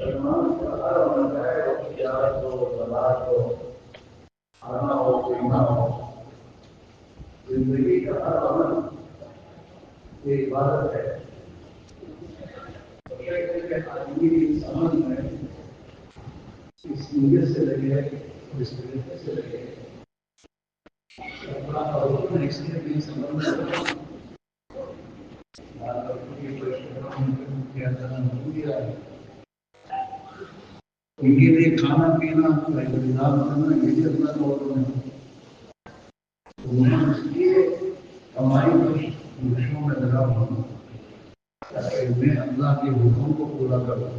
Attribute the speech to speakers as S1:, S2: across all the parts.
S1: مسلمان کا ہر عمل ہے وہ تجارت ہو، زراعت ہو، کھانا ہو، پینا ہو، زندگی کا ہر عمل ایک عبادت ہے. تو کہتے ہیں کہ آدمی اس عمل میں اس نیت سے لگے اور اس طریقے سے لگے اپنا حکم اس لیے بھی سمجھ ان کے لیے کھانا پینا انتظام کرنا یہ بھی اپنا توقع ہے. اس لیے کمائی کوششوں میں لگا ہوں تاکہ میں اللہ کے حکم کو پورا کروں.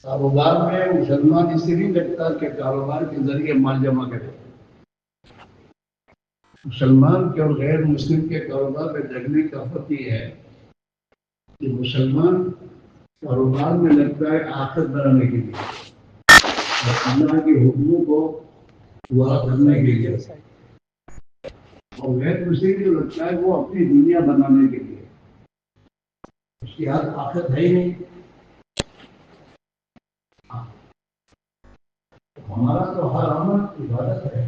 S1: کاروبار میں مسلمان اس لیے نہیں لگتا کہ کاروبار کے ذریعے مال جمع کرے. مسلمان کے اور غیر مسلم کے کاروبار میں لگنے کا فرق یہ ہے کہ مسلمان کاروبار میں لگتا ہے آخرت بنانے کے لیے اور اللہ کے حکموں کو پورا کرنے کے لیے، اور غیر مسلم جو لگتا ہے وہ اپنی دنیا بنانے کے لیے. اس کی حالت آخرت ہے ہی نہیں. ہمارا تو ہر عمل عبادت ہے،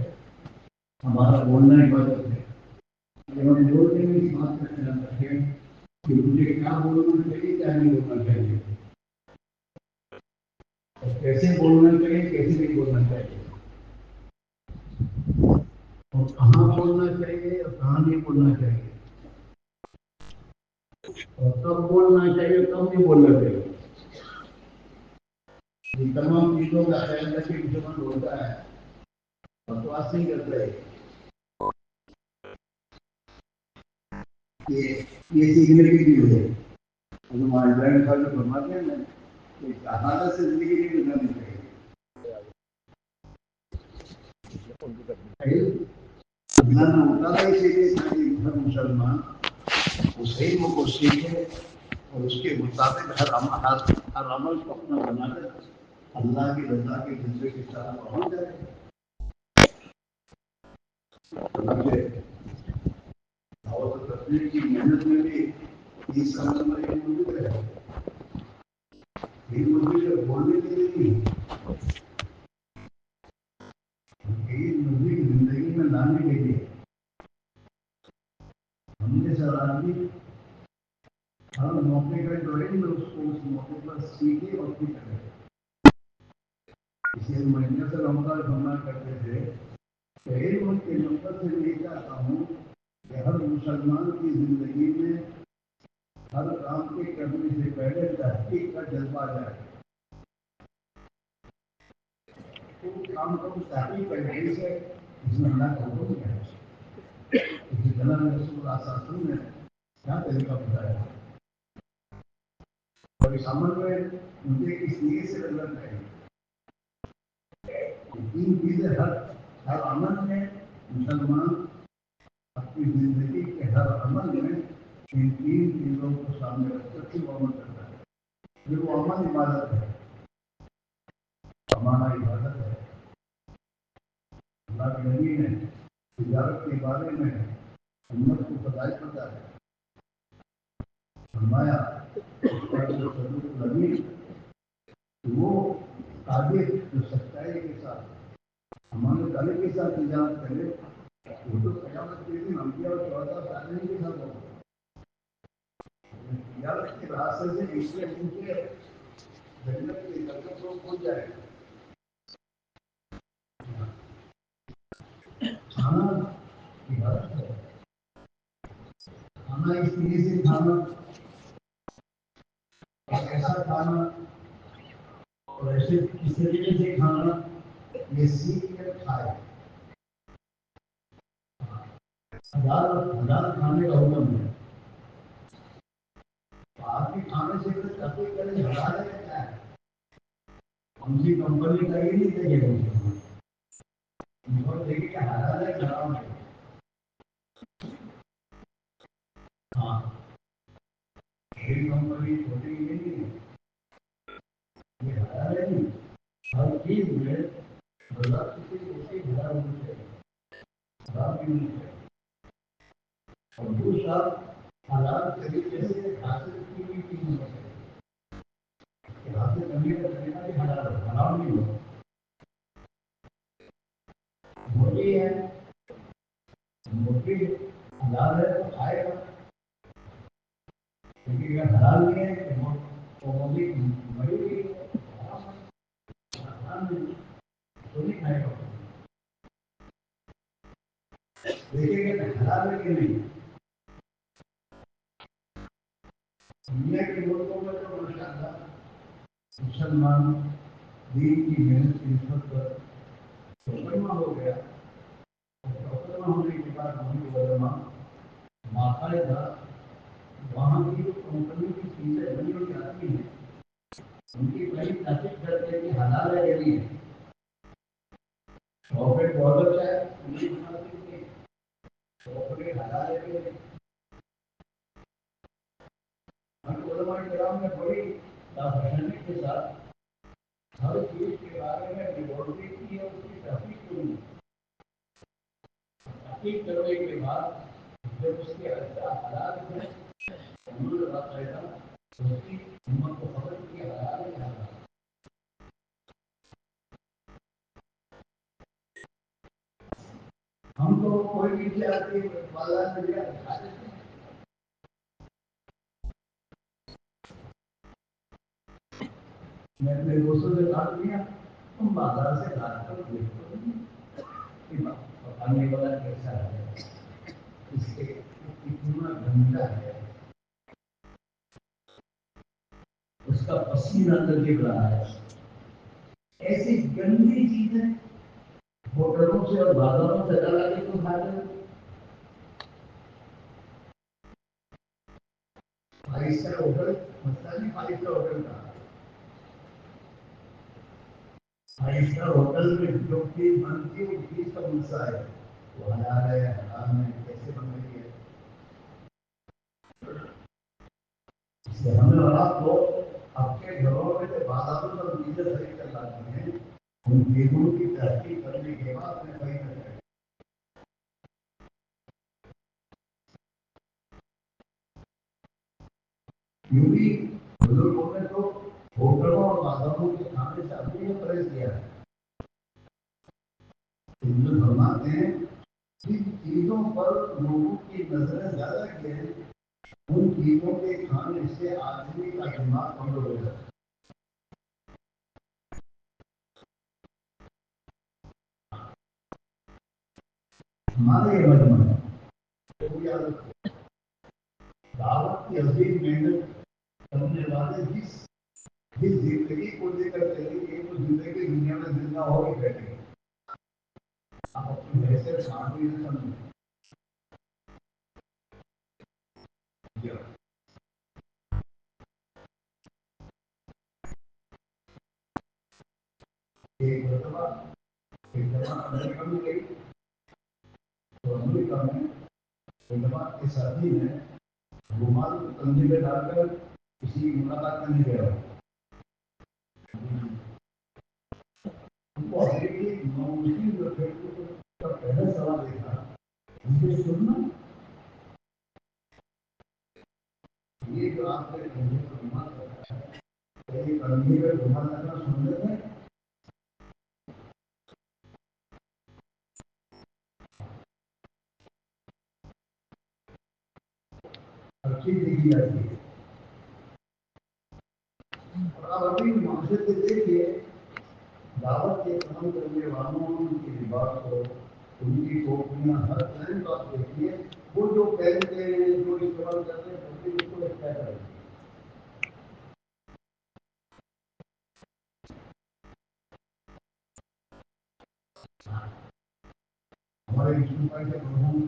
S1: ہمارا بولنا عبادت ہے. جب ہم بولتے ہیں اس بات کا خیال رکھیں کہ مجھے کیا بولنا چاہیے کیا نہیں بولنا چاہیے، اور کیسے بولنا چاہیے کیسے نہیں بولنا چاہیے، اور کہاں بولنا چاہیے اور کہاں نہیں بولنا چاہیے، اور کب بولنا چاہیے کب نہیں بولنا چاہیے. ان تمام چیزوں کا خیال رکھے کہ جو من ہوتا ہے بکواس نہیں کرتا ہے. یہ سیکھنے کی چیز ہے. ہمارے بہن خالی فرماتے ہیں کہ حالت سے زندگی نہیں گزارنی چاہیے. اللہ نے مطالعہ اسی لیے ہر مسلمان اس علم کو سیکھے اور اس کے مطابق ہر عمل کو اپنا بنا کر اللہ کی رضا کے جذبے کے ساتھ پہنچ جائے. دعوت و تبلیغ کی محنت میں بھی یہ سمجھ میں موجود ہے. یہ موجود بولنے کے لیے نہیں، یہ موجود زندگی میں لانے کے لیے. ہم نے سر آدمی ہر موقع پر جو ہے اس کو اس موقع پر سیکھے اور بھی کرے. اس لیے مہینہ سے رمضان فرما کرتے تھے کہ علم کے مقصد سے یہ چاہتا ہوں کہ ہر مسلمان کی زندگی میں ہر کام کے کرنے سے پہلے تحقیق کا جذبہ جائے. کام کو تحقیق کرنے سے اس میں اللہ کا حکم ہے. کسی جناب رسول اللہ نے کیا طریقہ بتایا اور اس عمل میں مجھے اس لیے سے لگنا چاہیے. تین چیزیں ہر عمل میں مسلمان اپنی زندگی کے ہر عمل میں ان تین چیزوں کو سامنے رکھ کر کے عمل کرتا ہے. پھر وہ عمل عبادت ہے، ہمارا عبادت ہے. اللہ کے نبی نے تجارت کے بارے میں امت کو ہدایت کرتا ہے. فرمایا وہ قادر جو سچائی کے ساتھ ہمارے تعلق کے ساتھ تجارت کرے وہ تو قیامت کے دن انبیاء اور شہداء صالحین کے ساتھ ہوگا. تجارت کے راستے سے اس لیے ان کے جنت کی برکت کو کھل جائے گا. کھانا عبادت ہے. کھانا اس لیے سے کھانا ایسا کھانا اور ایسے کس طریقے سے کھانا یہ سیکھ کر کھائے. حلال کھانے کا حکم ہے. آپ کے کھانے سے تحقیق کریں حلال ہے کیا ہے. ہم سی کمپنی کا یہ نہیں دیکھے گا دیکھیے کہ حلال ہے حرام ہے. ہاں بڑی کمپنی چھوٹی نہیں ہے. یہ حلال ہے نہیں. ہر چیز میں اللہ کسی دوسری حلال ہونی چاہیے، حرام بھی ہونی چاہیے. اور دوسرا حلال طریقے سے حاصل کی ہوئی چیز ہونا چاہیے. لیکن یہ حلال نہیں ہے کہ وہ مری ہوئی ہے حرام نہیں تو نہیں کھائے گا. دیکھیں گے حلال ہے کہ نہیں. دنیا کے ملکوں میں تو ماشاء اللہ مسلمان دین کی محنت کی نسبت پر مقدمہ ہو گیا. مقدمہ ہونے کے بعد ہمیں علماء باقاعدہ وہاں کی جو کمپنی کی چیزیں بنی ہوئی آتی ہیں ان کی پہلی تحقیق کرتے ہیں کہ حلال ہے یا نہیں ہے. چاکلیٹ پاؤڈر ہے انہیں بناتے ہیں چاکلیٹ حلال ہے کہ نہیں. علماء کرام نے بڑی دانشوری کے ساتھ ہر چیز کے بارے میں لیبارٹری کی اور اس کی تحقیق کی. تحقیق کرنے کے بعد جب اس کے اجزاء حلال ہیں انہوں نے باقاعدہ اس کی امت کو خبر کی حلال ہے حلال. ہم تو کوئی بھی چیز آتی ہے بازار میں جا کھا لیتے ہیں. میں اپنے دوستوں سے بات کیا تم بازار سے لا کر دیکھو پکانے والا کیسا ہے اس کے کتنا گندا ہے اس کا پسینہ تجرب رہا ہے. ایسی گندی چیزیں ہوٹلوں سے اور بازاروں سے لا کے تم کھا رہے ہو. فائیو اسٹار ہوٹل مسئلہ نہیں. فائیو اسٹار ہوٹل کا فائیو اسٹار ہوٹل میں جو چیز بنتی ہے اس چیز کا مسئلہ ہے وہ حلال ہے حرام ہے کیسے بن رہی ہے. اس لیے ہمیں اور آپ کو اپنے گھروں میں سے بازاروں پر چیزیں خرید کر لاتی ہیں ان چیزوں کی تحقیق کرنے کے بعد اپنے خرید کریں. کیونکہ بزرگوں نے تو ہوٹلوں اور بازاروں کے کھانے سے اپنے لیے پرہیز کیا ہے. جو فرماتے ہیں جن چیزوں پر لوگوں کی نظریں زیادہ کی ہیں ان چیزوں کے کھانے سے آدمی کا دماغ کمزور ہو جاتا ہے. ہمارے یہ مجمع ہے دعوت کی عظیم محنت کرنے والے جس زندگی کو لے کر چلیں گے وہ زندگی دنیا میں زندہ ہو ہی بیٹھے گی. آپ اپنی حیثیت معمولی نہ سمجھیں. ایک مرتبہ ایک جماعت امریکہ میں گئی تو امریکہ میں ایک جماعت کے ساتھی نے رومال کندھے میں ڈال کر کسی ملاقات کرنے گیا. ان کو حقیقی ناممکن جو تھے کا پہلا سوال یہ تھا مجھے سننا یہ جو آپ نے کندھے پر رومال رکھا ہے یہ کندھے پر رومال رکھنا سنت ہے. ہر چیز دیکھی جاتی ہے. اور اب ابھی معاشرے سے دیکھیے دعوت کے کام کرنے والوں ان کی لباس ہو ان کی ٹوپیاں ہر ٹائم کو آپ دیکھیے وہ جو پہنتے ہیں جو استعمال کرتے ہیں اس کو کیا کریں. ہمارے مشکل کے مرحوم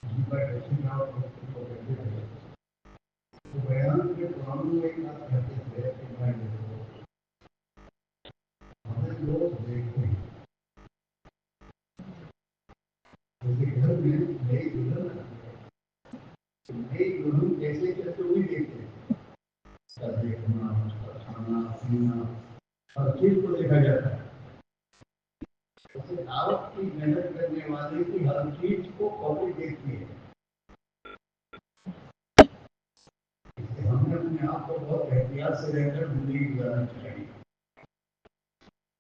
S1: جن کا ٹیکسی کو کہتے تھے تو بیان کے قرآن میں ایک بات کہتے تھے کہ میں ہمیں لوگ دیکھتے ہیں جیسے گھر میں نئی دلہن آتی ہے نئی دلہن کیسے چلتے ہوئے دیکھتے ہیں اس کا دیکھنا اس کا کھانا پینا ہر چیز کو دیکھا جاتا ہے. دعوت کی محنت کرنے والے کی ہر چیز کو پبلک دیکھتی ہے. ہم نے اپنے آپ کو بہت احتیاط سے رہ کر زندگی گزارنی چاہیے.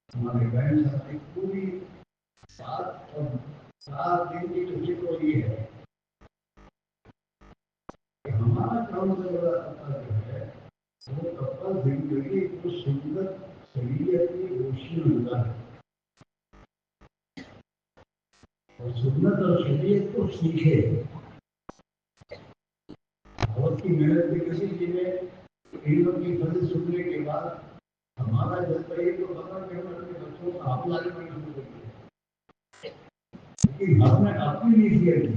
S1: ہمارے بہن صاحب کی پوری 7 دن کی کوشش تو یہ ہے کہ ہمارا ہمارا کام سے بڑا طبقہ جو ہے وہ طبقہ زندگی کو سنت شریعت کی روشنی ملتا ہے اور سنت اور شریعت کو سیکھے. بہت کی محنت بھی کسی چیزیں علم کی فضل سننے کے بعد ہمارا جذبہ یہ تو بتا کہ ہم اپنے بچوں کا حافظ کرنا شروع کرتے ہیں لیکن ہم نے اپنی نیت کی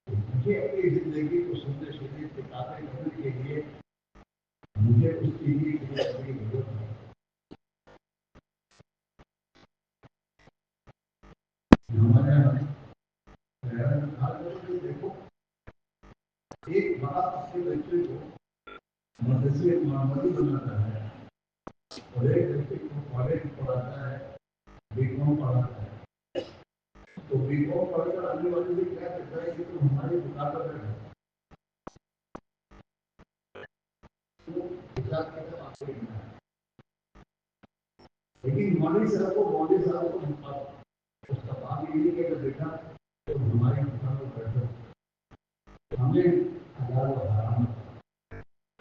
S1: مجھے اپنی زندگی کو سنت شریعت کے تابع کرنے کے لیے مجھے اس چیز کی ضرورت ہے. ہمارے یہاں دیکھو ایک باپ اپنے بچے کو مدرسے معمولی بناتا ہے اور ایک بچے کو کالج پڑھاتا ہے بی کام پڑھاتا ہے تو بی کام پڑھ کر آنے والے بھی کیا کرتا ہے کہ تم ہماری دکان پر بیٹھو لیکن مولوی صاحب کو اس کا کام یہ نہیں کہ بیٹا تم ہماری دکان پر بیٹھو ہمیں حلال و حرام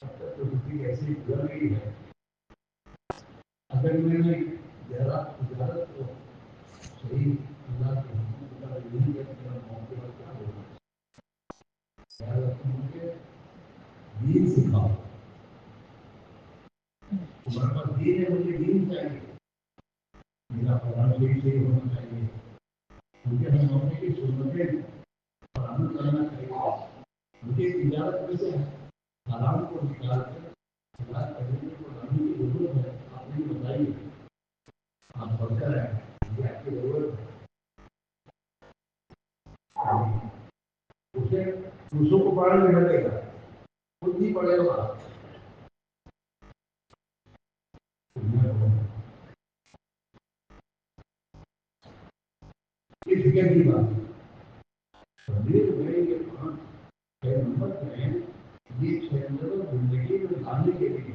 S1: اب تک تو کسی ایسی گزر نہیں ہے. اگر میں نے تجارت کو صحیح اللہ کے حکم کا نہیں کیا موقع پر کیا ہوگا مجھے دین سکھاؤ تمہارے پاس دین ہے مجھے دین چاہیے میرا قرآن صحیح ہونا چاہیے مجھے ہم اپنے کی سنتیں فراہم کرنا چاہیے مجھے تجارت میں سے حرام کو نکال کر حلال کرنے کو لانے کی ضرورت ہے. آپ نے بتائیے آپ پڑھتے رہیں یہ آپ کی ضرورت ہے. اسے دوسروں کو پڑھنے نہیں لگے گا خود نہیں پڑھے گا. یہ فکر کی بات میں یہ 5 نمبر ہیں یہ 6 نمبر زندگی میں لانے کے لیے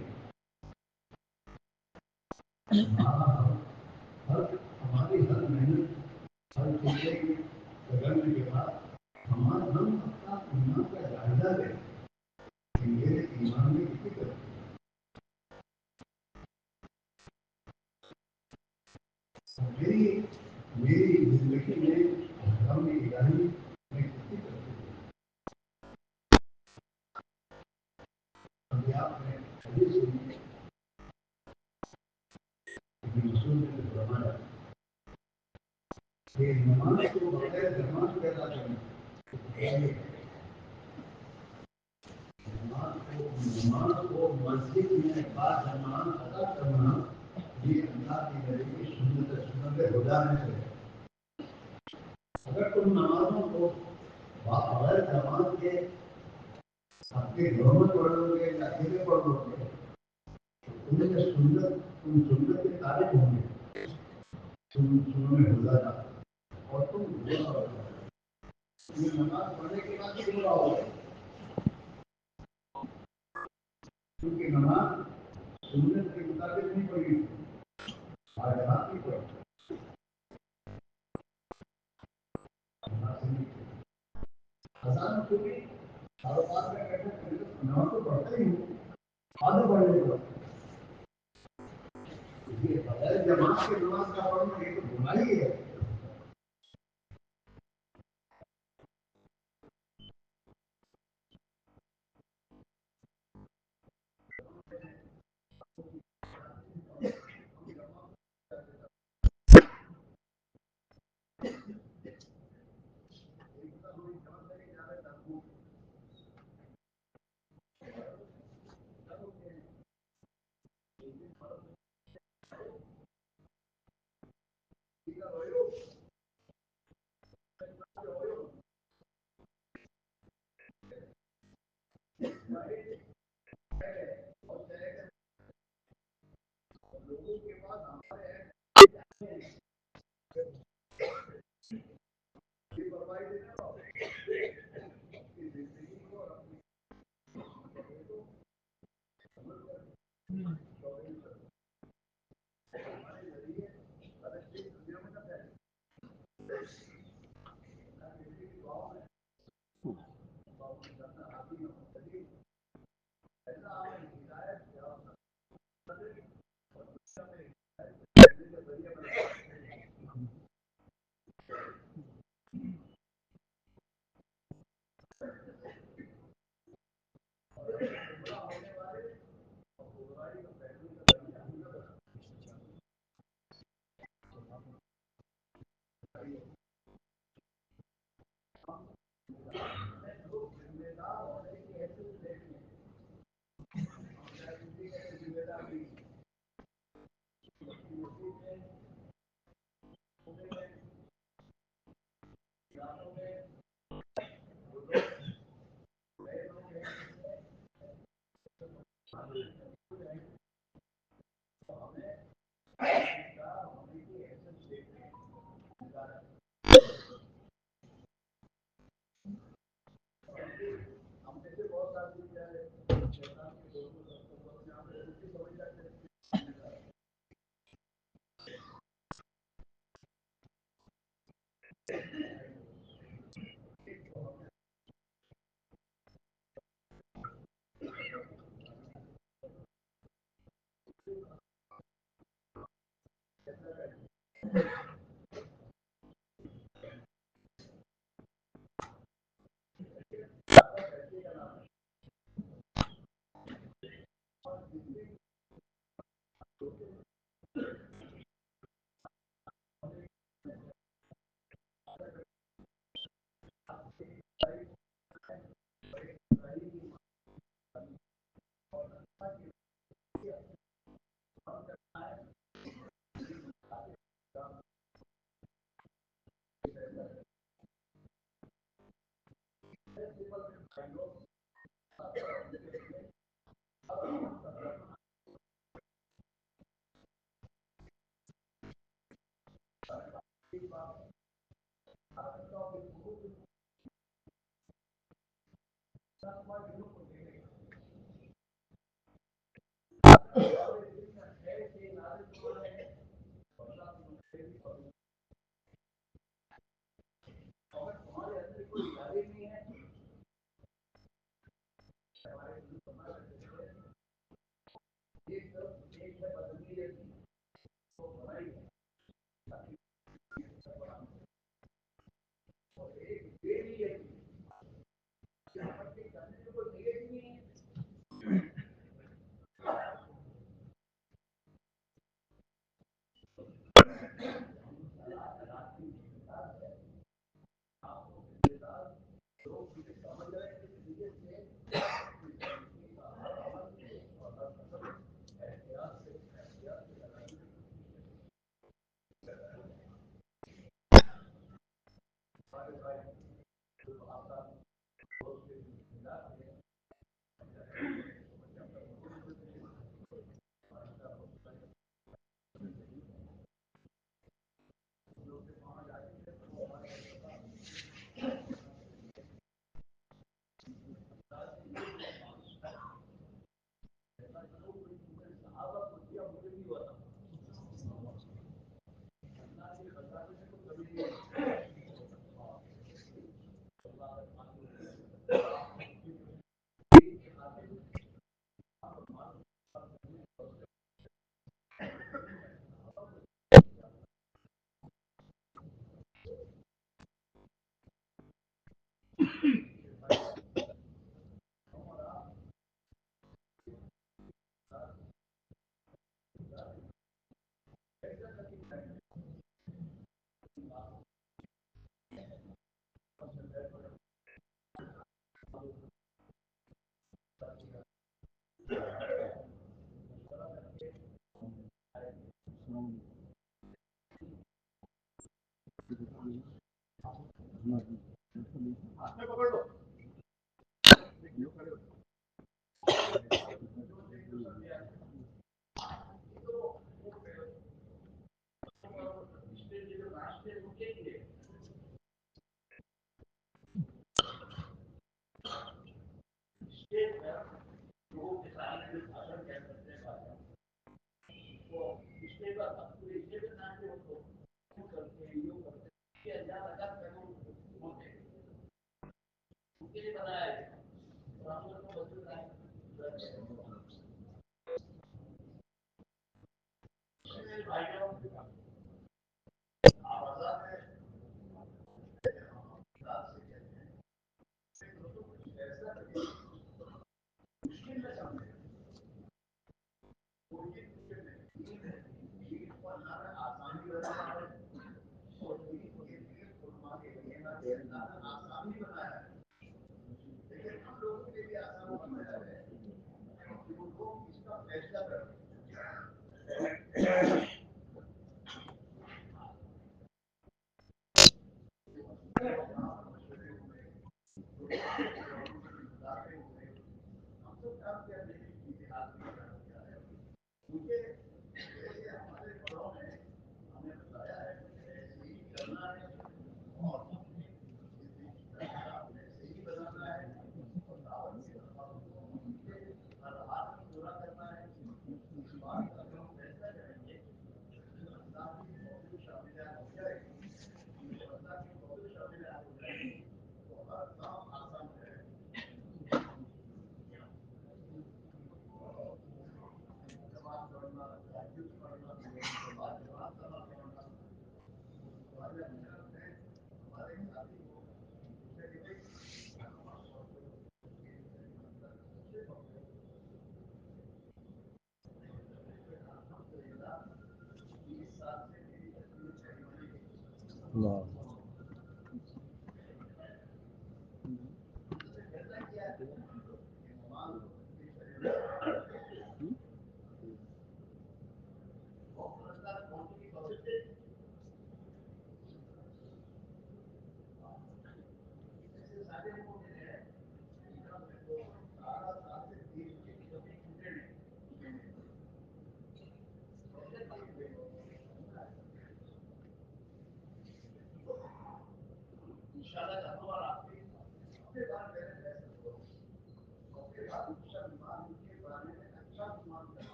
S1: ہماری ہر محنت ہر چیزیں کرنے کے بعد ہمارا ہم اپنا ایمان کا جائزہ لیں کہ میرے ایمان میں کتنی طرف میری زندگی میں ہم الہی میں کتنی طرف ابھی آپ نے حدیث سنی رسول نے فرمایا کہ نماز کو بغیر جماعت کے ادا کرنا نماز کو مسجد میں با جماعت ادا کرنا یہ اللہ کی نبی کی سنت ہدا میں سے اگر تم نمازوں کو بغیر جماعت کے اپنے گھروں میں پڑھ لو گے یا اکیلے پڑھ لو گے تم سنت کے تابع ہوں گے سنوں میں ہدا تھا اور تم نماز پڑھنے کے بعد کیوں رہو گے کیونکہ نماز سنت کے مطابق نہیں پڑھی آج رات نہیں پڑھی آسان چونکہ کاروبار میں بیٹھے نماز تو پڑھتے ہی ہوں آدھے پڑھنے کو بغیر جماعت کے نماز کا پڑھنا یہ تو گناہ ہی ہے.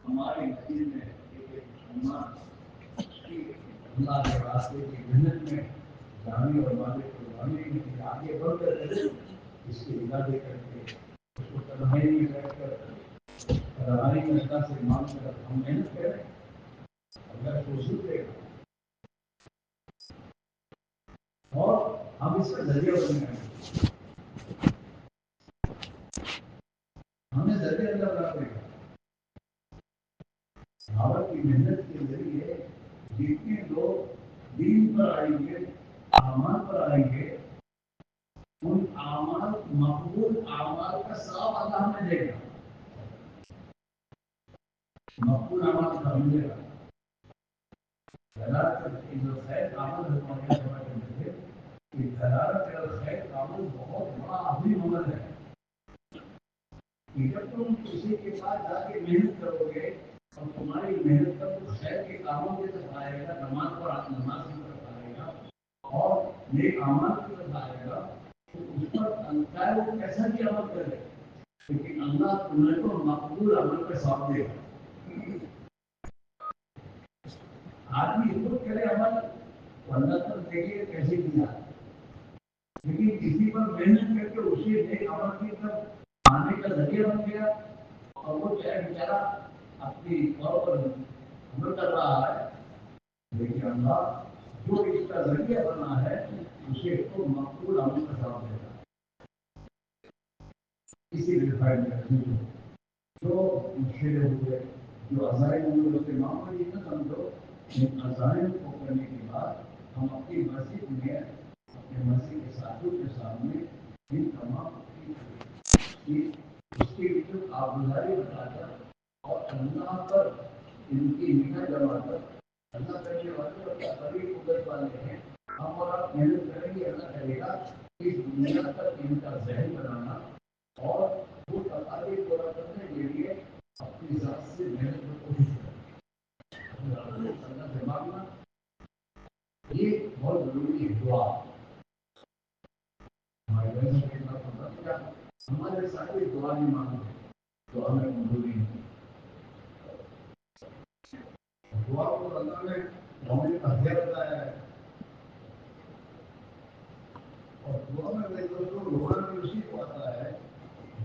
S1: ہمارے نتیجے میں اللہ کے راستے کی محنت میں جانے اور والے قربانی کے لیے آگے بڑھ کر اس کے ارادے کر کے اس کو تنہائی میں بیٹھ کر تنہائی میں اللہ سے مانگ کر ہم محنت کریں اللہ کو ضرور دے گا اور ہم اس کا ذریعہ بنیں ہمیں ذریعہ اللہ بنا دے گا صحابہ کی محنت کے ذریعے جتنے لوگ دین پر آئیں گے، اعمال پر آئیں گے، ان اعمال مقبول اعمال کا ثواب اللہ ہمیں دے گا. مقبول اعمال کا ملے گا. دلالت جو خیر عمل ہے کرتے تھے کہ دلالت خیر عمل بہت بڑا عظیم عمل ہے. جب تم کسی کے پاس جا کے محنت کرو گے اور تمہاری محنت کا کچھ خیر کے کاموں کی طرف آئے گا، نماز کی طرف آئے گا اور نیک اعمال کی طرف آئے گا، تو اس پر چاہے وہ کیسا بھی عمل کرے لیکن اللہ تمہیں تو مقبول عمل کا ثواب دے گا. آدمی خود کرے عمل تو اللہ تک دیکھیے کیسے کیا، لیکن کسی پر محنت کر کے اسے نیک عمل کی طرف آنے کا ذریعہ بن گیا اور وہ چاہے بیچارہ اپنی طور پر عمل کر رہا ہے، لیکن اللہ جو اس کا ذریعہ بنا ہے اسے تو مقبول عمل کا ثواب دے گا. اسی لیے جو مشکلیں ہوئے جو عزائم ہوئے کے معاملے یہ نہ سمجھو. ان عزائم کو کرنے کے بعد ہم اپنی مسجد میں اپنے مسجد کے ساتھیوں کے سامنے ان تمام کی اس کی آبگزاری بتا کر اور اللہ پر ان کی نگاہ جما کر اللہ کرنے والے اور قریب قدرت والے ہیں، ہم اور آپ محنت کریں گے، اللہ کرے گا اس دنیا تک ان کا ذہن بنانا اور وہ تقاضے پورا کرنے کے لیے اپنی ذات سے محنت کی کوشش کرنا دماغ میں یہ بہت ضروری ہے. دعا ہمارے ساتھ دعا نہیں مانگتے تو ہمیں منظوری نہیں. دعا کو اللہ نے ہمیں ہتھیار بتایا ہے اور دعا میں میرے دوستوں رونا بھی اسی کو آتا ہے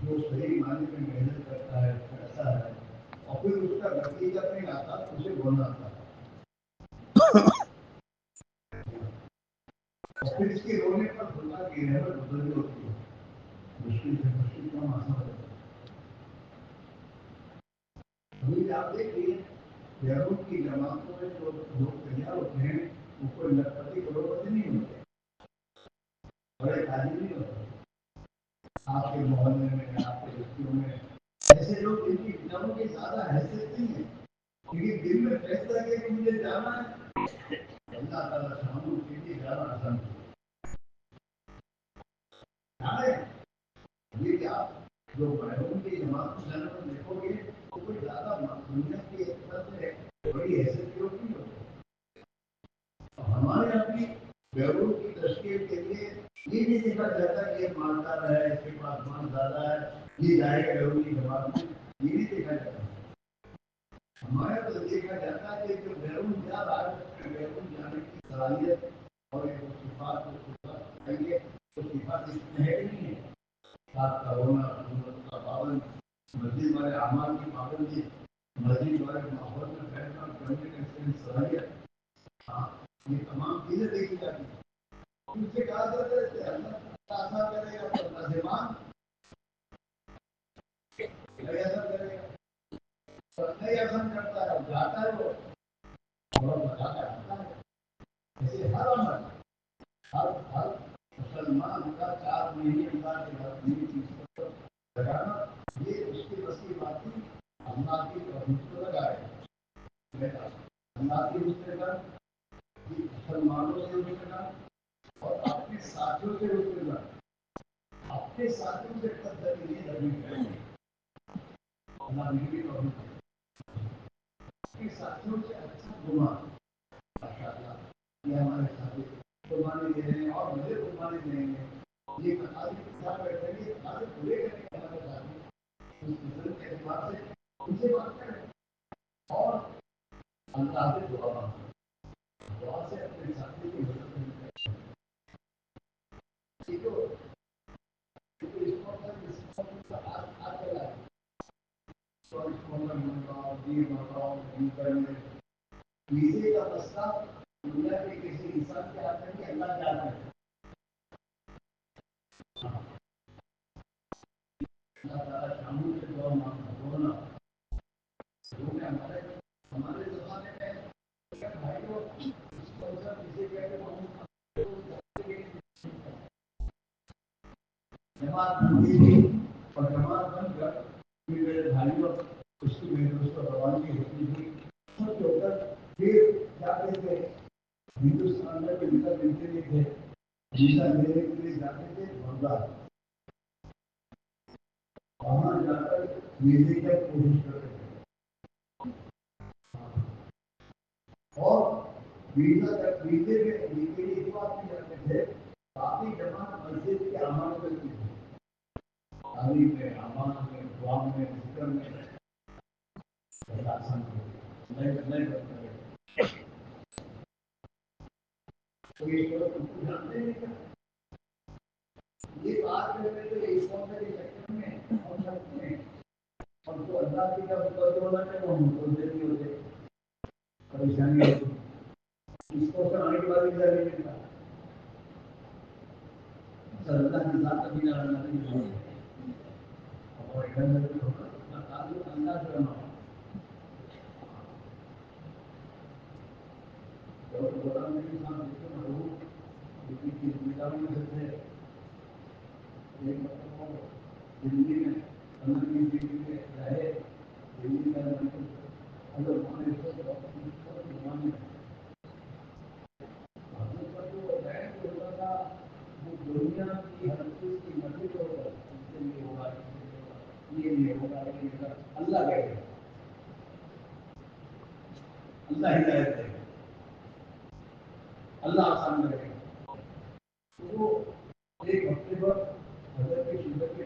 S1: جو صحیح معنی میں محنت کرتا ہے، کرتا ہے اور پھر اس کا نتیجہ نہیں آتا تو اسے رونا آتا ہے. اور پھر اس کے رونے پر خدا کی رحمت بدل ہوتی ہے. مشکل سے مشکل کا مسئلہ ہوتا ہے. ابھی آپ دیکھیے بیرون کی جماعتوں میں جو لوگ تیار ہوتے ہیں وہ کوئی لکھپتی کروڑپتی نہیں ہوتے، بڑے تاجر نہیں ہوتے. آپ کے محلے میں آپ کے بستیوں میں ایسے لوگ جن کی کتابوں کی زیادہ حیثیت نہیں ہے لیکن دل میں فیصلہ کیا کہ مجھے جانا ہے، اللہ تعالیٰ شاموں کے لیے جانا آسان ہے. یہ کہ آپ جو بیرون کی جماعت کو جانے پر دیکھو گے تو کوئی زیادہ معصومیت کی طرف سے بڑی حیثیت کی نہیں ہوتی. ہمارے اپنی بیرون کی تشکیل کے لیے یہ نہیں دیکھا جاتا کہ یہ مالدار ہے، اس کے پاس مال زیادہ ہے، یہ جائے گا بیرون کی جماعت میں، یہ نہیں دیکھا جاتا. ہمارے تو دیکھا جاتا ہے کہ جو بیرون جا رہا ہے بیرون جانے کی صلاحیت اور صفات چاہیے تو صفات اس میں ہے نہیں ہے. ساتھ کا ہونا، سنت کا پابند، مسجد والے اعمال کی پابندی، مسجد والے ماحول میں بیٹھنا کرنے کی صلاحیت، ہاں یہ تمام چیزیں دیکھی جاتی ہیں. ان سے کہا جاتا ہے کہ اللہ ایسا کرے گا تو لازمان ایسا کرے گا اور نہیں ایسا کرتا ہے جاتا ہے وہ اور بتا کر آتا ہے. ایسے ہر عمل ہر مسلمان کا 4 مہینے اللہ کے بعد یہ چیز لگانا یہ اس کی بس کی بات نہیں. اللہ کی توفیق کو لگائے اللہ کی اس جگہ مسلمانوں سے رکنا اور اپنے ساتھیوں سے رکنا، اپنے ساتھیوں سے قدر نہیں رکھنی چاہیے. اللہ میری توفیق اپنے ساتھیوں سے اچھا گما ماشاء اللہ یہ ہمارے ساتھی قربانی دے رہے ہیں اور مجھے قربانی دیں گے. یہ مطالب کیا بیٹھیں گے مطالب پورے کریں گے ہمارے ساتھی اس بزرگ کے اعتبار سے ان سے بات کریں اور اللہ سے دعا مانگیں. دعا سے اپنے ساتھی کی مدد کریں. ویزے کا مسئلہ دنیا کے کسی انسان کے ہاتھ میں اللہ کے ہاتھ میں. اللہ تعالیٰ شاموں سے دعا مانگنا بولنا ہمارے جیتے بھی تھے ویزا لینے کے لیے جاتے تھے بغداد وہاں جا کر ویزے کی کوشش کرتے تھے اور ویزا ویزے کے لیے اس بات کی جاتے تھے باقی جماعت مسجد کے اعمال کرتی تھی تعلیم میں اعمال میں دعا میں ذکر میں آسان تو یہ جانتے ہیں کیا یہ بات کرتے تھے اس موقع کے چکر میں اور سکتے ہیں اور تو اللہ کی کا مقدر ہونا ہے وہ مقدر نہیں ہوتے پریشانی ہوتی اس کو سنانے کے بعد ادھر نہیں ملتا اللہ کی ذات ابھی نہ رہنا نہیں اور ادھر بھی ہوگا تعلق اللہ سے رہنا اور بڑا میرے ساتھ دیکھتے محبوب لیکن کی زمینداری میں سے ایک مطلب دلی میں اللہ کی دلی میں رہے دلی میں اگر ہمارے زمانے دنیا کی ہر چیز کی مدد ہوگا اس کے لیے ہوگا یہ نہیں ہوگا اللہ کہے گا اللہ ہدایت دے گا اللہ آسان کرے گا وہ ایک ہفتے پر حضرت کی شدت کے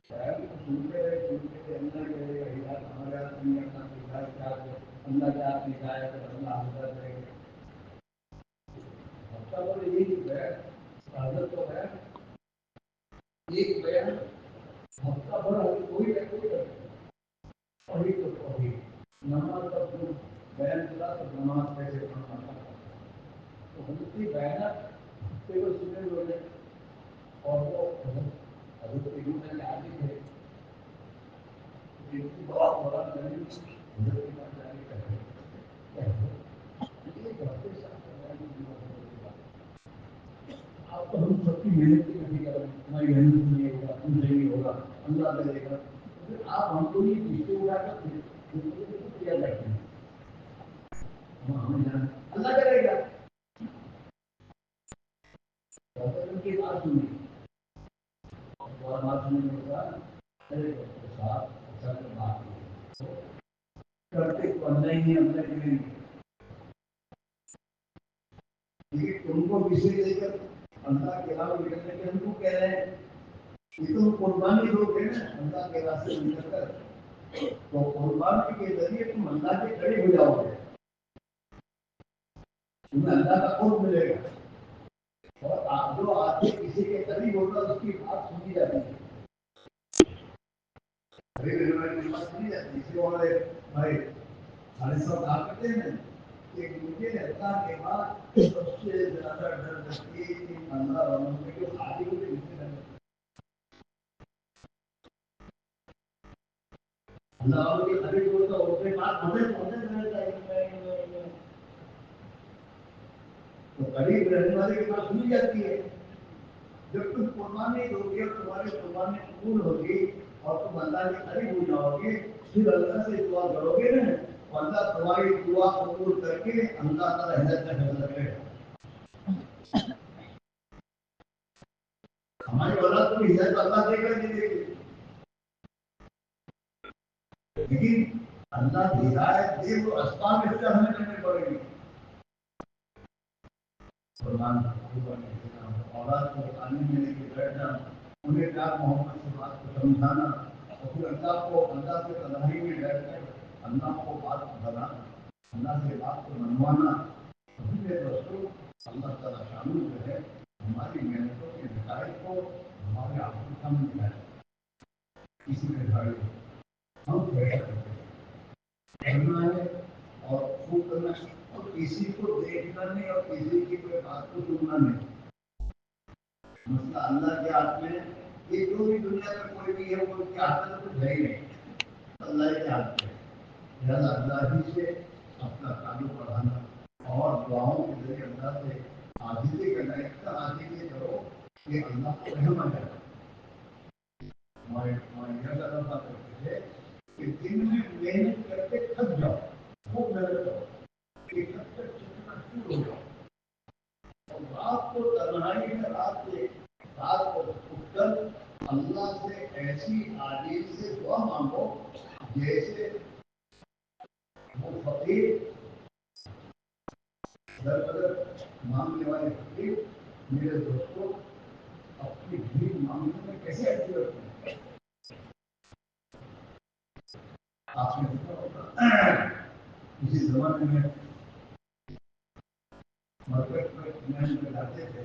S1: شاید سنتے رہے اللہ کرے گا ہدایت ہمارے ہاتھ نہیں کرنا ہدایت کیا ہے اللہ کے ہاتھ میں ہدایت ہے اللہ ہدایت دے گا ہفتہ پر یہی ہے حضرت تو ہے ایک بیان ہفتہ بھر کوئی کوئی نماز کا بیان چلا تو نماز کیسے پڑھنا تو حضرت کی بیانات سے وہ سنے ہوئے اور وہ حضرت کے روح میں عادی تھے جن کی بہت بڑا دلیل حضرت کے پاس جانے کا ہے آپ تو ہم سب کی محنت کی نہیں کر رہے ہماری محنت نہیں ہوگا تم سے نہیں ہوگا اللہ کرے گا آپ ہم کو یہ پیچھے اڑا کر کیا کرتے ہیں اللہ کرے گا ان کی بات سنی اور بات سننے کے بعد کرتے پڑھنا ہی نہیں اپنے کے لیے لیکن تم کو کسی لے کر اللہ کے علاوہ نکلنے کے ہم کو کہہ رہے ہیں کہ تم قربانی دو گے نا اللہ کے راستے میں نکل کر تو قربانی کے ذریعے تم اللہ کے قریب ہو جاؤ گے تمہیں اللہ کا قرب ملے گا اور آپ جو آدمی کسی کے قریب ہوگا اس کی بات سنی جاتی ہے ہمارے سب کہا کرتے ہیں کہ مجھے اللہ کے بعد سب سے زیادہ ڈر لگتی ہے کہ اللہ والوں میں جو حالی ہوئے اللہ والوں کے قریب ہوتا ہے اس کے بعد ہمیں پہنچے رہنا چاہیے تو قریب رہنے والے کی بات سنی جاتی ہے جب تم قربانی دو گے اور تمہاری قربانی قبول ہوگی اور تم اللہ کے قریب ہو جاؤ گے پھر اللہ سے دعا کرو گے نا اللہ تمہاری دعا قبول کر کے اللہ تعالیٰ ہدایت کا فیصلہ کرے گا ہماری اولاد کو ہدایت اللہ دے کر نہیں دے گی لیکن اللہ ہدایت دے وہ اسباب اس سے ہمیں کرنے پڑے گی قربان اولاد کو تعلیم دینے کے بیٹھ جانا انہیں پیار محبت سے بات کو سمجھانا اور پھر اللہ کو اللہ سے تنہائی میں بیٹھ کر اللہ کو بات بتانا اللہ سے بات کو منوانا رسول اللہ تعالیٰ شامل جو ہے ہماری محنتوں کے نتائج کو ہمارے آپ کو سمجھ جائے کسی میں گھر ہم فیصلہ کرتے ہیں کرنا ہے اور خوب کرنا ہے اور کسی کو دیکھنا نہیں اور کسی کی کوئی بات کو سننا نہیں مسئلہ اللہ کے ہاتھ میں یہ جو بھی دنیا میں کوئی بھی ہے وہ اس کے ہاتھ میں کچھ ہے ہی نہیں اللہ کے ہاتھ میں لہٰذا اللہ ہی سے اپنا تعلق بڑھانا اور دعاؤں کے ذریعے اللہ سے عاجزی کرنا اتنا عاجزی کرو کہ اللہ کو رحم آ جائے ہمارے یہ رفا کرتے تھے کہ دن میں محنت کر کے تھک جاؤ خوب محنت کرو کہ تب تک چکنا شروع ہو جاؤ اور رات کو فقیر در بدر مانگنے والے فقیر میرے دوستوں اپنی بھیک مانگنے میں کیسے ایکٹیو رکھتے ہیں؟ آپ نے دیکھا ہوگا کسی زمانے میں مرکز میں جاتے تھے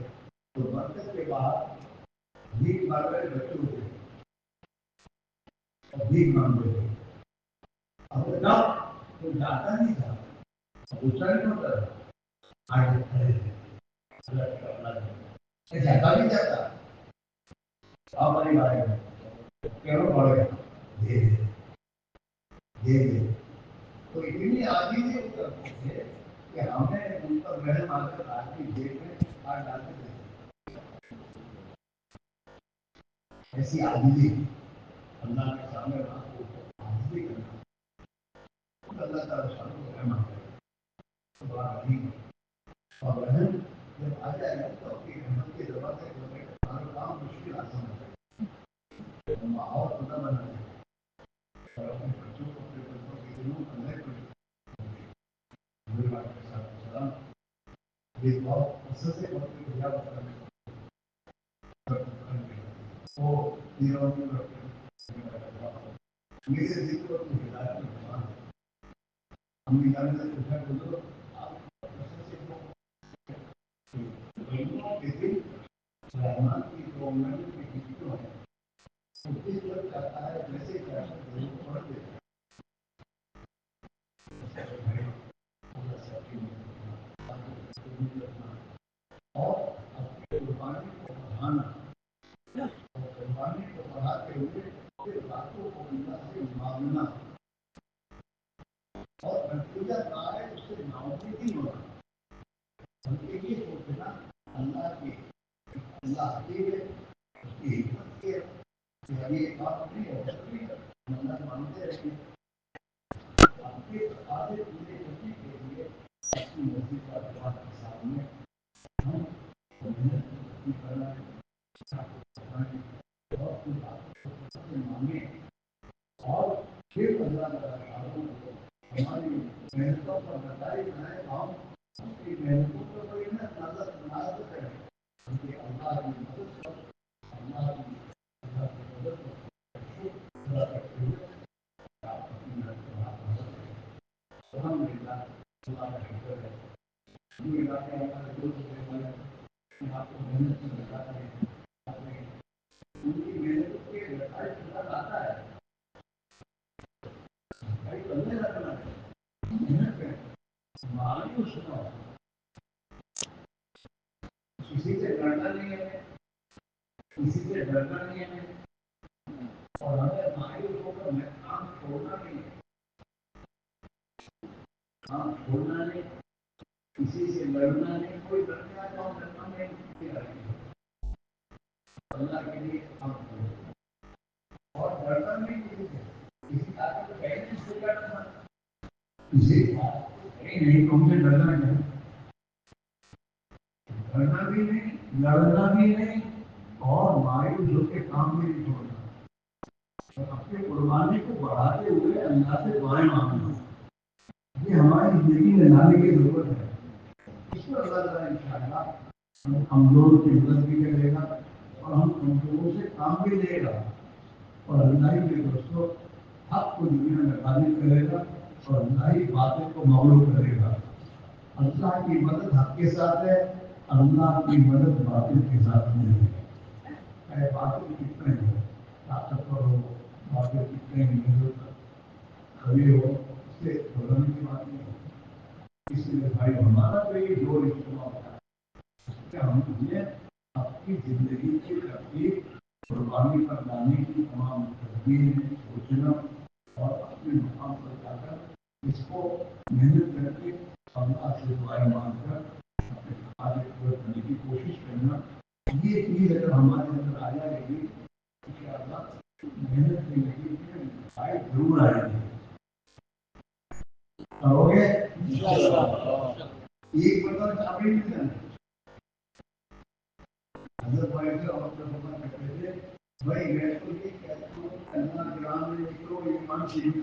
S1: تو مرکز کے باہر بھیک مانگ رہے بچے ہوتے اور بھیک مانگتے تھے. اب جاؤ تو جاتا نہیں تھا, پوچھا نہیں ہوتا تھا, آگے کھڑے تھے جاتا نہیں جاتا آپ والی بات ہے کیوں پڑے گا دے دے دے دے. تو اتنی آدمی سے کرتے تھے کہ ہمیں ان پر رحم آ کر آدمی جیب میں ہاتھ ڈالتے تھے. ایسی عاجزی اللہ کے سامنے آپ کو عاجزی کرنا اللہ تعالیٰ شان کو رحم آتا ہے بڑا عظیم ہے. اور رحم جب آ جائے گا تو اپنی رحمت کے دروازے کھولنے کا ہمارا کام مشکل آسان ہو جائے گا. ہم ماحول خدا بنا دیں اور اپنے بچوں کو اپنے بچوں کے دلوں کو نئے سلام یہ بہت اثر سے بہت بڑھیا بتا وہ میرے ذکر اور ہدایت میں امی جان سے پوچھا بولو آپ کے دل رحمان کی جو کیوں ہے اس طرف چاہتا ہے جیسے پڑھ دیتا اور اپنی قربانی کو بڑھانا اور قربانی کو بڑھاتے ہوئے پھر باتوں کو اللہ سے مانگنا اور نتیجہ آئے اس سے ناامید نہیں ہونا بلکہ یہ سوچنا اللہ کی اللہ کی اس کی حکمت کے کہ ابھی یہ کام نہیں ہو سکتی اللہ مانتے رہیے آپ کے آگے پورے کرنے کے لیے اپنی مرضی کا اللہ کے سامنے ہم محنت کرنا اور کچھ باتوں سے مانگیں اور پھر اللہ تعالیٰ ہماری محنتوں پر نتائج بنائے ہم اپنی محنتوں پر کوئی نازل کریں کیونکہ اللہ کی مدد پر اللہ کی مدد پر الحمدللہ اللہ کا شکر ہے یہ علاقے ہمارے دوست ہمارے آپ کو محنت سے بتاتے ہیں ان کی محنت کے نتائج نظر آتا ہے بھائی بندے رکھنا محنت کریں مایوس نہ ہو کسی سے ڈرنا نہیں ہے کسی سے ڈرنا نہیں ہے اور ہمیں مایوس ہو کر کام چھوڑنا نہیں ہے کام چھوڑنا نہیں کسی سے لڑنا نہیں کوئی لڑنے آتا ہوں ڈرنا نہیں اللہ کے لیے کام کرو اور ڈرنا نہیں کسی طاقت کو کہیں سے ڈرنا کسی نہیں تم سے ڈرنا نہیں ڈرنا بھی نہیں لڑنا بھی نہیں اور مایوس ہو کے کام بھی نہیں چھوڑنا اور اپنی قربانی کو بڑھاتے ہوئے اللہ سے دعائیں مانگنا یہ ہماری زندگی میں لانے کی ضرورت ہے. اس کو اللہ تعالیٰ انشاءاللہ ہم کمزور کی مدد بھی کرے گا اور ہم کمزوروں سے کام بھی لے گا اور اللہ کے دوستوں حق کو دنیا میں غالب کرے گا اور اللہ ہی باطل کو مغلوب کرے گا. اللہ کی مدد حق کے ساتھ ہے اللہ کی مدد باطل کے ساتھ نہیں ہے. چاہے باطل کتنے ہو طاقتور ہو باطل کتنے ہی کھڑے ہو اس سے بولنے کی بات نہیں ہے. اس لیے بھائی ہمارا تو یہ جو اجتماع ہوتا ہے اس سے ہم نے اپنی زندگی کی ترتیب قربانی پر لانے کی تمام تدبیر سوچنا اور اپنے مقام پر جا کر اس کو محنت کر کے اللہ سے دعائیں مانگ کر اپنے کام پورے کرنے کی کوشش کرنا. یہ چیز اگر ہمارے اندر آ جائے گی تو کیا اللہ محنت کی زندگی میں بھائی ضرور آئے گی. کرو گے ایک مطلب چاہیے نہیں حضرت بھائی سے اور کرتے تھے بھائی میں تو یہ کہتا ہوں اللہ گرام میں نکلو ایمان شریف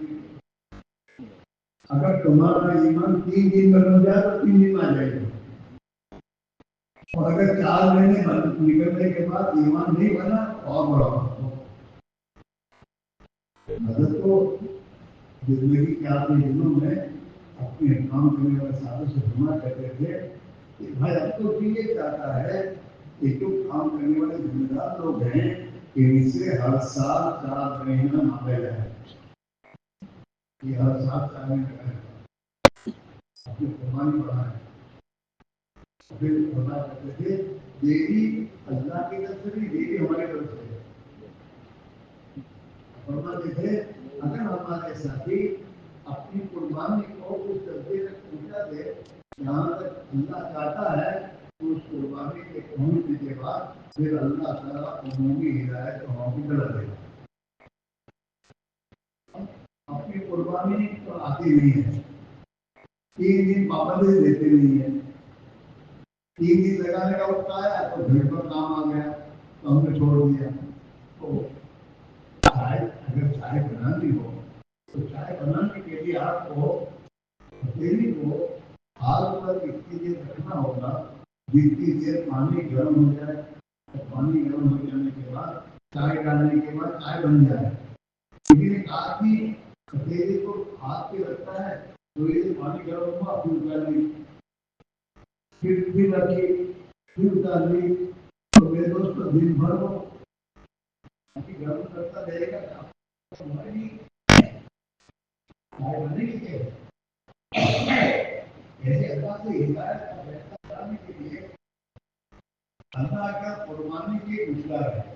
S1: اگر تمہارا ایمان 3 دن میں بن جائے تو 3 دن میں آ جائے گا، اور اگر 4 مہینے نکلنے کے بعد ایمان نہیں بنا اور بڑا حضرت کو زندگی کے آخری دنوں میں اپنے کام کرنے والے ساتھوں سے جمع کرتے تھے کہ بھائی اب تو یہ چاہتا ہے کہ جو کام کرنے والے ذمہ دار لوگ ہیں کہ ان سے ہر سال 4 مہینہ مانگا جائے، یہ ہر سال 4 مہینے کا اپنی قربانی بڑھائے. پھر بتا کرتے تھے دیوی اللہ کی طرف سے بھی، دیوی ہمارے طرف سے فرماتے تھے اگر ہمارے ساتھی اپنی قربانی کو اس درجے تک پہنچا دے جہاں تک اللہ چاہتا ہے تو اس قربانی کے پہنچنے کے بعد پھر اللہ تعالیٰ عمومی ہدایت کو ہم کو دے گا. اپنی قربانی تو آتی نہیں ہے، 3 دن پابندی دیتے نہیں ہے، 3 دن لگانے کا وقت آیا تو گھر پر کام آ گیا تو ہم نے چھوڑ دیا. تو چائے اگر چائے بنانی ہو تو چائے بنانے کے لیے آپ کو پتیلی کو آگ پر اتنی دیر رکھنا ہوگا جتنی دیر پانی گرم ہو جائے، اور پانی گرم ہو جانے کے بعد چائے ڈالنے کے بعد چائے بن جائے. لیکن ایک آدمی پتیلی کو ہاتھ پہ رکھتا ہے تو یہ پانی گرم ہوا پھر اتار لی، پھر رکھی، پھر اتار لی. تو میرے دوست دن بھر ہو گرم کرتا رہے گا ایسے اللہ سے ہدایت کا فیصلہ کرنے کے لیے اللہ کا قربانی کی مقدار ہے،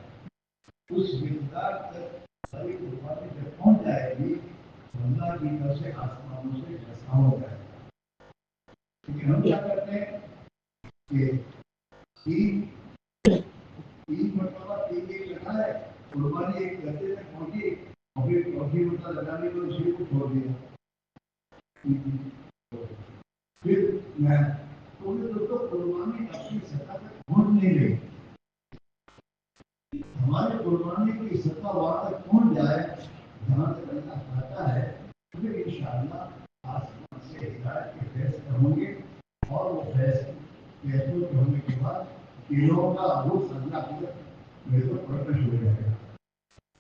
S1: اس مقدار تک ساری قربانی جب پہنچ جائے گی اللہ کی طرف سے آسمانوں سے جیسا ہو جائے گا. لیکن ہم کیا کرتے ہیں کہ تین مرتبہ 3 دن لگا ہے، قربانی ایک درجے تک پہنچی اور پھر چوتھی مرتبہ لگانے کو اسی کو چھوڑ دیا. پھر میں دوستوں قربانی اپنی سطح تک پہنچ نہیں رہی، ہماری قربانی کی سطح وہاں تک پہنچ جائے جہاں تک اللہ چاہتا ہے پھر انشاءاللہ آسمان سے ہدایت کے فیصلے ہوں گے، اور وہ فیصلوں کے ہونے کے بعد دلوں کا رخ اللہ کی طرف میرے کو پرکش ہو جائے گا.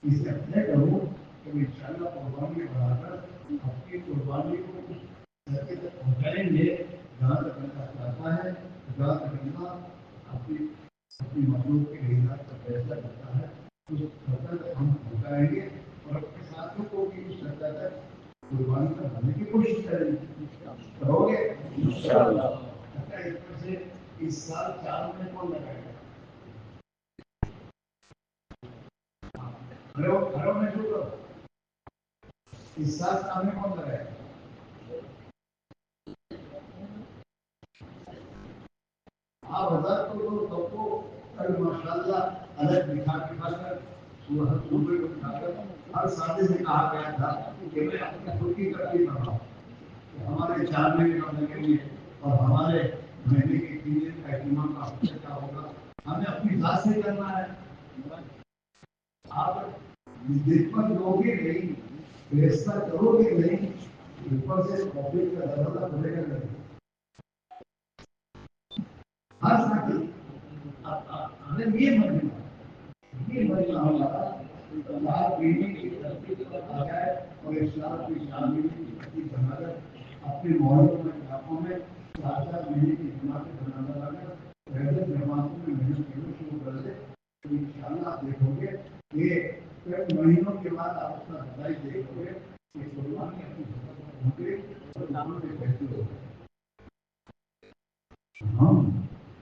S1: اس سے اپنے کروں کہ انشاءاللہ قربانی بڑھا کر اپنی قربانی کو اس درجے تک پہنچائیں گے جہاں تک اللہ چاہتا ہے، جہاں تک اللہ اپنی مخلوق کے ہدایت کا فیصلہ کرتا ہے اس سطح تک ہم پہنچائیں گے، اور اپنے ساتھیوں کو بھی اس سطح تک قربانی کرنے کی کوشش کریں گے. کرو گے انشاءاللہ. اچھا اس میں سے اس سال 4 مہینے کون لگائے گا؟ گھروں میں جو اس سال 4 مہینے کون لگائے گا؟ آپ ہزار کو سب کو ماشاءاللہ الگ دکھا کر صوبے کو دکھا کر ہر ساتھی سے کہا گیا تھا کہ میں اپنی خود کی ترقی کر رہا ہوں کہ ہمارے 4 مہینے کا لگیں گے اور ہمارے مہینے کے 3 دن کا اہتمام کا حصہ کیا ہوگا، ہمیں اپنی ذات سے کرنا ہے. آپ خدمت دو گے نہیں، فیصلہ کرو گے نہیں، اوپر سے پبلک کا دروازہ کھلے گا نہیں. ہر ساتھی ہمیں یہ مجمع ہمارا لال بیٹی کی ترتیب آ جائے اور اسلام کی شامل کی ترتیب بنا کر اپنے محلوں میں علاقوں میں 4 مہینے کی جماعتیں بنانا لگا کر پہلے جماعتوں میں محنت کرنا شروع کر دے تو انشاءاللہ آپ دیکھو گے کہ کئی مہینوں کے بعد آپ اس کا بدائی دیکھو گے کہ قربانی اپنی سطح ہوں گے اور کاموں میں بہتر ہو گئے.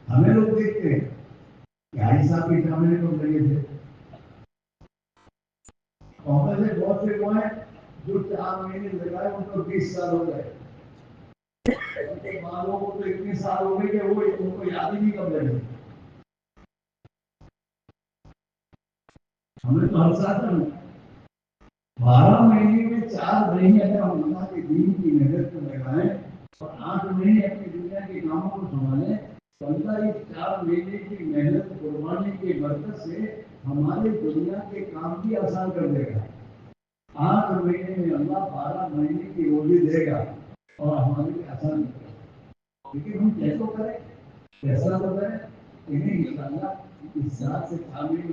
S1: ہمیں لوگ دیکھتے ہیں کہ آئی صاحب کے سامنے تو لگے تھے، کانگریس میں بہت سے وہ ہیں جو 4 مہینے لگائے ان کو 20 سال ہو گئے، ان کے بالوں کو تو اتنے سال ہو گئے کہ وہ ان کو یاد ہی نہیں کب لگے. ہمیں تو ہر ساتھ 12 مہینے میں 4 مہینے اگر ہم اللہ کے دین کی محنت کو لگائیں اور 8 مہینے اپنی دنیا کے کاموں کو سنبھالیں تو اللہ اس 4 مہینے کی محنت قربانی کی برکت سے ہمارے دنیا کے کام بھی آسان کر دے گا. 8 مہینے میں اللہ 12 مہینے کی روزی دے گا. اور ہمارے لیے آسان نہیں ہے، لیکن ہم کیسے کریں، کیسا تو کریں، انہیں انشاءاللہ اس سال سے تعمیر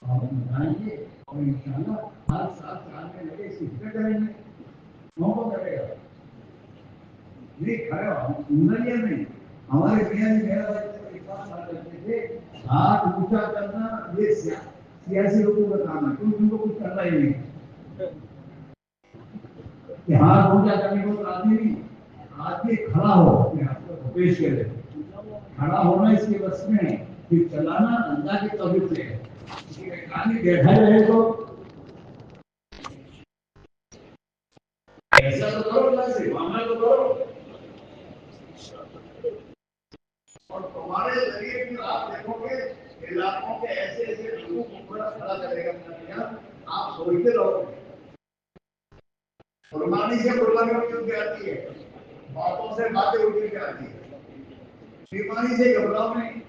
S1: بنائیں گے اور انشاءاللہ ہر سال چاہنے لگے اس کی فکر کریں گے، موقع کرے گا یہ کھڑے انگلیاں نہیں ہمارے میاں جی میرا کرتے تھے ہاتھ اونچا کرنا یہ سیاسی لوگوں کا کام ہے کیونکہ ان کو کچھ کرنا ہی نہیں کہ ہاتھ اونچا کرنے کو آدمی نہیں آدمی کھڑا ہو اپنے آپ کو پیش کرے کھڑا ہونا اس کے بس میں ہے پھر چلانا اللہ کے توفیق سے ہے کھالی بیٹھا رہے تو ایسا تو کرو اللہ سے معاملہ تو کرو اور تمہارے ذریعے بھی آپ دیکھو گے علاقوں کے ایسے ایسے لوگوں کو پورا کھڑا کرے گا آپ سوچتے رہو گے قربانی سے قربانی اٹھ کے آتی ہے باتوں سے باتیں اٹھ کے آتی ہے بیماری سے گھبراؤ نہیں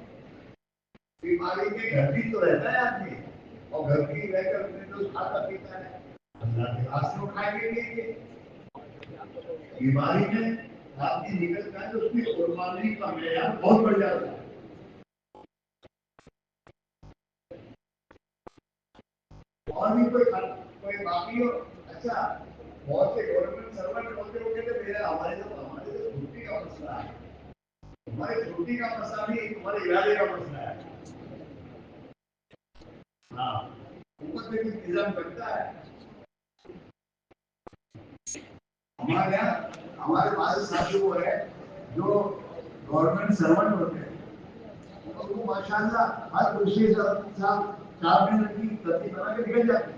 S1: بیماری میں گھر بھی تو رہتا ہے آدمی اور گھر بھی رہ کر اپنے جو کھاتا پیتا ہے اللہ کے راستے میں کھائے گے نہیں بیماری میں آدمی نکلتا ہے تو اس کی قربانی کا معیار بہت بڑھ جاتا ہے اور بھی کوئی باقی ہو اچھا بہت سے گورنمنٹ سرونٹ ہوتے ہوئے تو میرا ہمارے تو چھٹی کا مسئلہ ہے ہمارے چھٹی کا مسئلہ بھی ہمارے ارادے کا مسئلہ ہے ہاں حکومت میں بھی نظام بنتا ہے ہمارے یہاں ہمارے بعض ساتھی وہ ہے جو گورنمنٹ سرونٹ ہوتے ہیں وہ ماشاء اللہ ہر دوسرے سال 4 مہینے کی ترتیب بنا کے نکل جاتے ہیں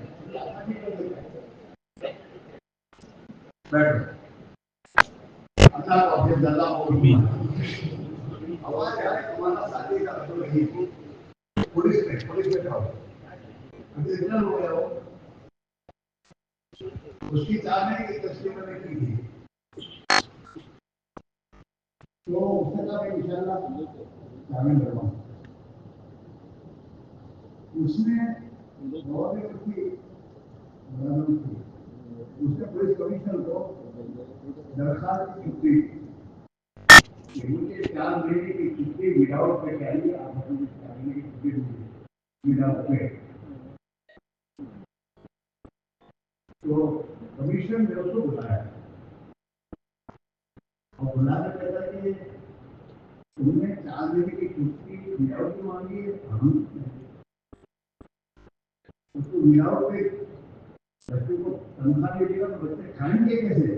S1: بیٹھو اللہ کو اپنے اللہ کو آواز آئے تمہارا ساتھی کا تو نہیں پولیس میں کھاؤ ابھی اتنا ہو گیا ہو اس کی 4 مہینے کی تشکیل میں نے کی تھی تو اس نے کہا ان شاء اللہ شامل کرواؤں اس نے بہت ہی اس نے پولیس کمشنر کو درخواست کی چھٹی مجھے 4 مہینے کی چھٹی وداؤٹ پہ چاہیے آپ وداؤٹ پہ تو کمیشن نے اس کو بلایا اور بلا کر کہتا کہ تم نے 4 مہینے کی چھٹی وداؤٹ مانگی ہے ہم اس کو وداؤٹ پہ بچے کو تنخواہ دے گا تو بچے کھائیں گے کیسے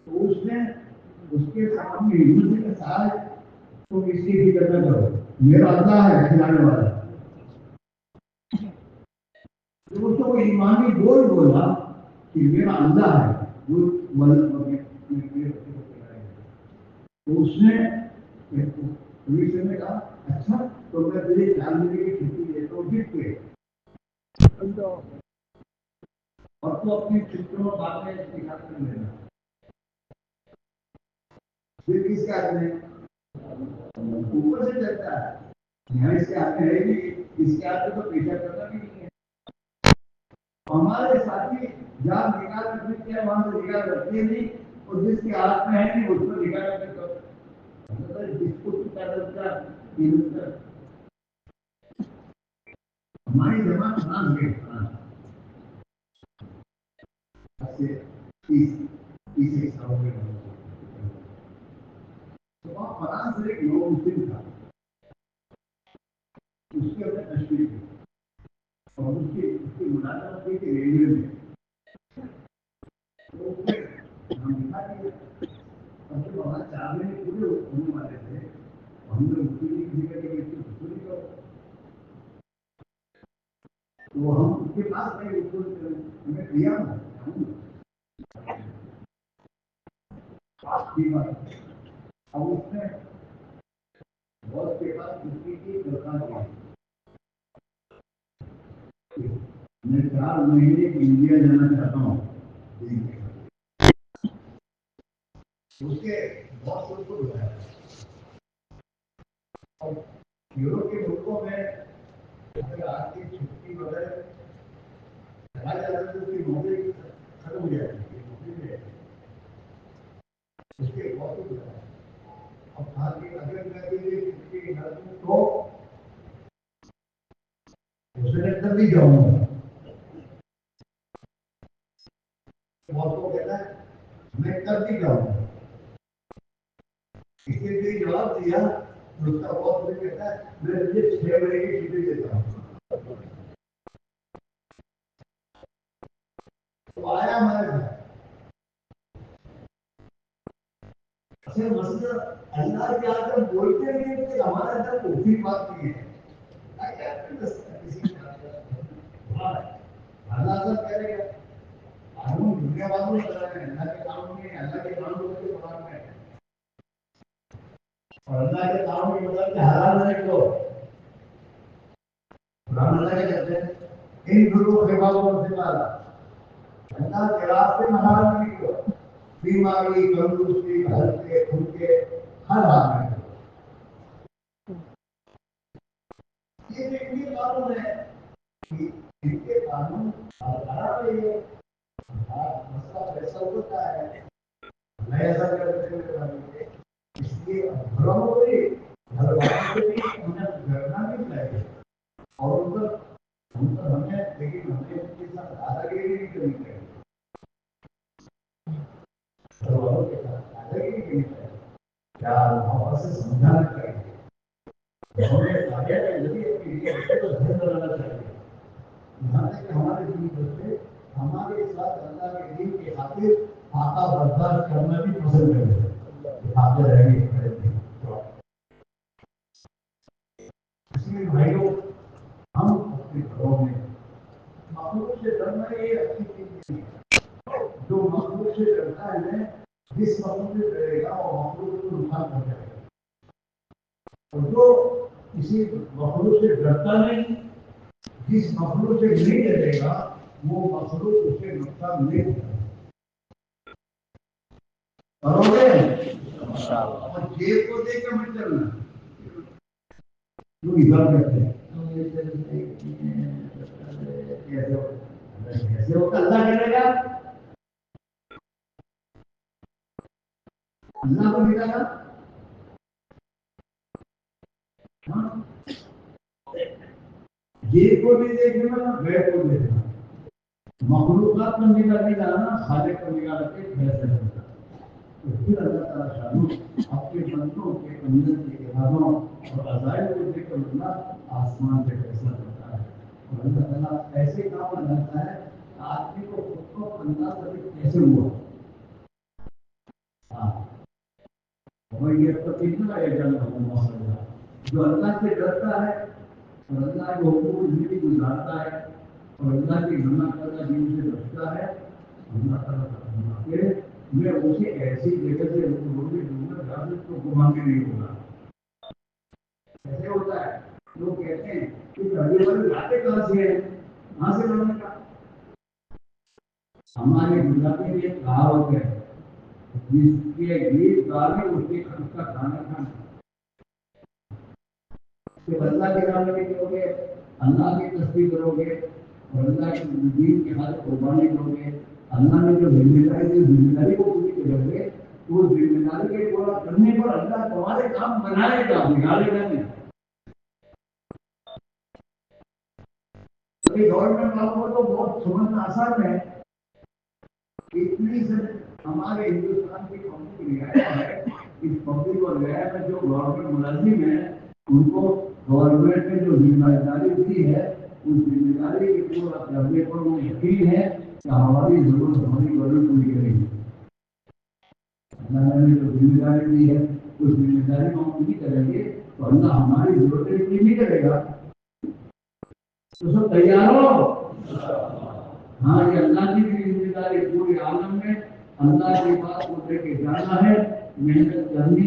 S1: تو اس نے اس کے سامنے ہندو کے ساتھ تو اس کی فکر نہ کرو میرا اللہ ہے کھلانے والا تو اس کو ایمانی بولا کہ میرا اللہ ہے جو تو اس نے پولیس نے کہا اچھا تو میں تیری 4 مہینے کی چھٹی دیتا ہوں جیت کے اور تو اپنی چھٹیوں باتیں دکھا کر لینا پھر کس کے ہاتھ میں اوپر سے چلتا ہے یہاں اس کے ہاتھ میں ہے بھی اس کے ہاتھ میں تو پیچھا کرنا بھی نہیں ہے ہمارے ساتھی جہاں نکال رکھتے ہیں وہاں سے نکال رکھتے نہیں اور جس کے ہاتھ میں ہے نہیں اس کو نکال رکھتے جس کو ہماری جماعت فرانس گئی تو وہاں فرانس سے ایک لوگ مسلم تھا اس کے اپنے تشکیل تھی اور اس کی ملازمت کی کہ ریلوے میں تو اس نے ہم دکھا دیا اور جب وہاں 4 مہینے پورے ہونے والے تھے ہم نے مسلم کی ذکر کی مسلم کرو تو ہم اس کے پاس گئے اس کو ہمیں دیا اب اس نے بہت کے پاس چھٹی کی درخواست دی میں 4 مہینے انڈیا جانا چاہتا ہوں اس کے بہت کو بتایا اور یورپ کے ملکوں میں اگر آپ کی چھٹی وغیرہ چلا جاتا ہے تو اس کی نوکری ختم ہو جاتی ہے اس کے بہت ہی ہے. اب تاکہ اگر میں یہ کسی گھر کو اس نے کر بھی جاؤں گا بہت کو کہتا ہے میں کر بھی جاؤں گا. اس کے لیے جواب دیا اس کا بہت مجھے کہتا ہے میں تجھے 6 بجے کی چھٹی دیتا ہوں. تو آیا ہمارے گھر مسئلہ اللہ کے آگے بولتے نہیں کہ ہمارے اندر کوئی بات نہیں ہے. اللہ سب کہہ رہے ہیں قانون دنیا والوں نے بنا ہے. اللہ کے قانون نہیں ہے. اللہ کے قانون کے قرآن میں ہے اور اللہ کے قانون کے مطلب کہ حلال نہیں کو قرآن اللہ کے کہتے ہیں ان گروہ کے بابوں سے مالا اللہ کے راستے میں حلال نہیں کو بیماری تندرستی ہلکے پھلکے ہر حال میں. یہ قانون ہے ان کے قانون خراب ہے. یہ مسئلہ ایسا ہوتا ہے میں ایسا کرتے ہوئے اس لیے گھروں کو بھی گھر والوں سے بھی انہیں گھرنا نہیں چاہیے اور ان پر ہمیں لیکن ہمیں ان کے ساتھ دادا گیری نہیں کرنی چاہیے. گھر والوں کے ساتھ دادا گیری کرنی چاہیے. کیا محبت سے سمجھانا چاہیے. ہمیں تاریخ کے ذریعے اپنی رشتے کو دھن بنانا چاہیے. یہاں تک کہ ہمارے دین بچے ہمارے ساتھ اللہ کے دین کی خاطر آقا برداشت کرنا بھی پسند کرتے ہیں. آتے رہیں گے اس لیے بھائیوں ہم اپنے گھروں میں مخلوق سے ڈرنا یہ اچھی چیز نہیں ہے. جو مخلوق سے ڈرتا ہے جس مخلوق سے ڈرے گا وہ مخلوق کو نقصان پہنچائے گا اور جو کسی مخلوق سے ڈرتا نہیں جس مخلوق سے نہیں ڈرے گا وہ مخلوق اسے نقصان نہیں پہنچائے گا. اور جیب کو دیکھ کر مت چلنا جو ادھر کرتے ہیں ایسے ہوتا اللہ کرے گا اللہ کو ملا گا. جیب کو بھی دیکھنا بیٹ کو دیکھنا مخلوقات کو نگاہ لانا خالق کو نگاہ کے فیصلہ کرنا. تو پھر اللہ تعالیٰ شانو آپ کے بندوں کے اندر کے ارادوں اور عزائم کو دیکھ کر اللہ آسمان سے فیصلہ کرتا ہے اور اللہ تعالیٰ ایسے کام بناتا ہے کہ آدمی کو خود کو اندازہ بھی کیسے ہوا. اور یہ تو کتنا جو اللہ سے ڈرتا ہے اور اللہ کے حقوق زندگی گزارتا ہے اور اللہ کی گناہ کردہ دین سے بچتا ہے اللہ تعالیٰ کہ میں اسے ایسی جگہ سے روزی دوں گا جہاں سے اس کو گھما کے نہیں ہوگا. ایسے ہوتا ہے لوگ کہتے ہیں کہ پہلے والی باتیں کہاں سے ہیں کہاں سے بننے کا. ہمارے گجرات میں ایک کہاوت ہے جس کے گیت گانے اس کے خرچ کا کھانا کھانا. کہ اللہ کے نام میں کرو گے اللہ کی تصدیق کرو گے اور اللہ کے دین کے ہاتھ قربانی کرو گے. اللہ نے جو ذمہ داری کو پوری کرو گے تو ذمہ داری کے پورا کرنے پر اللہ تمہارے کام بنائے گا بگاڑے گا نہیں. گورنمنٹ کام کو تو بہت سمجھنا آسان ہے. اتنی سے ہمارے ہندوستان کی پبلک رعایا ہے اس پبلک اور رعایا میں جو گورنمنٹ ملازم ہیں ان کو گورنمنٹ نے جو ذمہ داری دی ہے اس ذمہ داری کے پورا کرنے پر وہ یقین ہے کہ ہماری ضرورت ہماری گورنمنٹ پوری کرے گی. اللہ نے جو ذمہ داری دی ہے اس ذمہ داری کو ہم پوری کریں گے تو اللہ ہماری ضرورتیں پوری نہیں کرے گا. تو سب تیار ہو. ہاں یہ اللہ کی ذمہ داری پورے عالم میں اللہ کی بات کو لے کے جانا ہے محنت کرنی